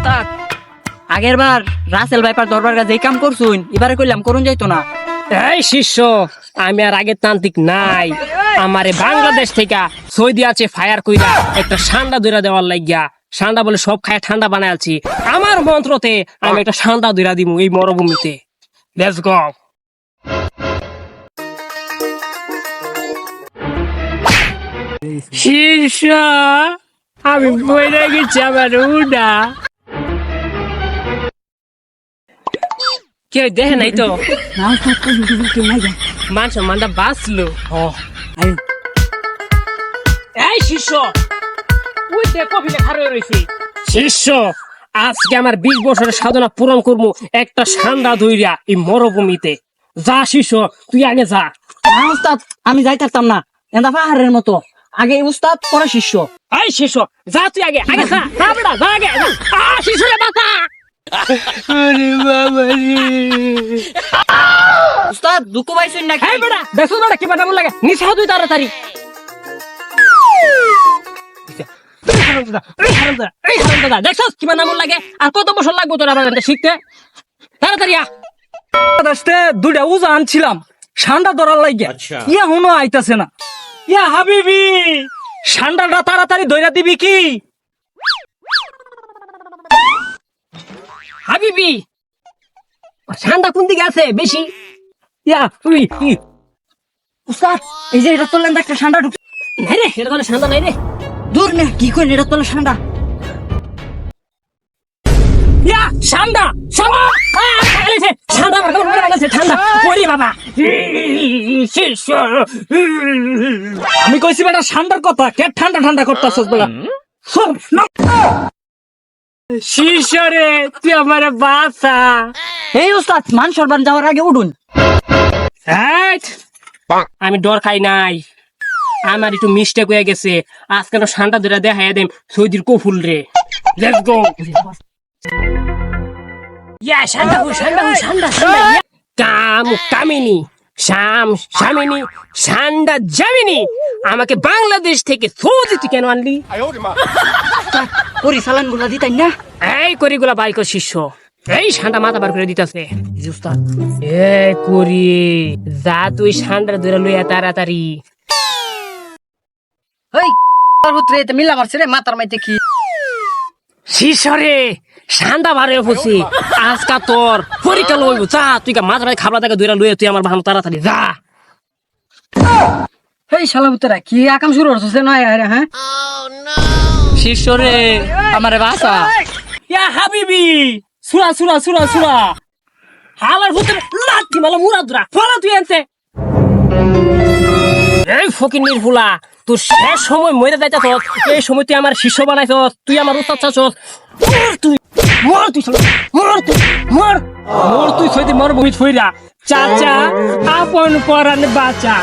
উস্তাদ আগের বার Russell viper দরবার যেই কাম করছুন এবারে কইলাম করুন যাইতো না। এই শিষ্য, আমি আর আগের তান্ত্রিক নাই। আমারে বাংলাদেশ থেকে সৌদি আছে ফায়ার কইরা একটা ঠান্ডা দইরা দেওয়ার লাগিয়া, ঠান্ডা বলে সব খায় ঠান্ডা বানায় আছি। আমার মন্ত্রতে আমি একটা ঠান্ডা দইরা দিমু এই মরুভূমিতে। Let's go. শিষ্য, আমি বইরে গেছি আমার উডা। কেউ দেখে নাই তো? মান সম্মানটা বাঁচলো। এই শিষ্য, ওই দেখ কফিটা খারাপ রয়েছে। শিষ্য, আজকে আমার 20 বছরের সাধনা পূরণ করবো একটা ঠান্ডা দইরা এই মরুভূমিতে। যা শিষ্য, তুই আগে যা। না উস্তাদ, আমি যাই থাকতাম না, এটা পাহাড়ের মতো। আগে উস্তাদ পরে শিষ্য। এই শিষ্য, যা তুই আগে আগে যা। যা বেটা, যা আগে যা। শিষ্যরে বাঁচা। আরে বাবা রে। উস্তাদ দুঃখ পাইছেন নাকি? এই বেটা, দেখো বেটা কি বাটা লাগে। নিচে তুই তাড়াতাড়ি। দেখছস কি নাম লাগে? আর কত বছর লাগবে তোর আবার শিখতে? তাড়াতাড়ি আ। আসতে দুইটা উজা আনছিলাম ঠান্ডা ধরার লাগিয়া, ইয়া হুনো আইতাছে না। ইয়া হাবিবি, ঠান্ডাটা তাড়াতাড়ি ধইরা দিবি কি? হাবিবি, ঠান্ডা কোন দিকে আছে বেশি? ইয়া তুই উস্তাদ এই যে এটা তোলেন একটা ঠান্ডা ঢুক। নাই রে, এটা তাহলে ঠান্ডা নাই রে। দূর নে কি করেন, এটা তোলে ঠান্ডা। ইয়া ঠান্ডা ঠান্ডা ঠান্ডা ঠান্ডা ওরে বাবা। আমি কইছি বেটা ঠান্ডার কথা, কে ঠান্ডা ঠান্ডা করতাছস বেটা? শিষ্যরে তুই আমার বাঁচা। এই উস্তাদ মান সরবান যাওয়ার আগে উঠুন। আমি ডর খাই নাই, আমার একটু মিস্টেক হয়ে গেছে। আজকে তো ঠান্ডা ধরে দেখাই দেম সৌদির কফুল রে। Let's go. ইয়া ঠান্ডা ঠান্ডা ঠান্ডা ঠান্ডা। কাম কামিনী শাম শামিনী ঠান্ডা জামিনী, আমাকে বাংলাদেশ থেকে সৌদিতে কেন আনলি? পরিচালন গুলা দিতাই না। এই করিগুলা বাইক শিষ্য, এই ঠান্ডা মাথা বার করে দিতেছে। এ করি যা, তুই ঠান্ডা ধরে লইয়া তাড়াতাড়ি। ওই পুত্রে এটা মিলা মারছে রে মাথার মাইতে কি? শিশরে ঠান্ডা বারে পড়ছি, আজকা তোর পরীক্ষা লইব। যা তুই মাথা মাই খাবলা থেকে দইরা লইয়া তুই আমার ভালো তাড়াতাড়ি যা। এই শালা পুত্রা কি আকাম শুরু হচ্ছে না? হ্যাঁ শিষ্যরে আমারে বাসা। ইয়া হাবিবি, সুরা সুরা সুরা সুরা হালার ভিতরে লাঠি মালা মুরাদরা ফলা তুই আনছে। এই ফকিন্নির ফুলা, তোর শেষ সময় মরে যাইতাছ, এই সময় তুই আমার শিষ্য বানাইছস, তুই আমার উস্তাদ চাচ্ছস। তুই মর, তুই মর, তুই মর মর, তুই সইতে মর ভূমিত ফইরা। চাচা আপন পরাণ বাঁচা।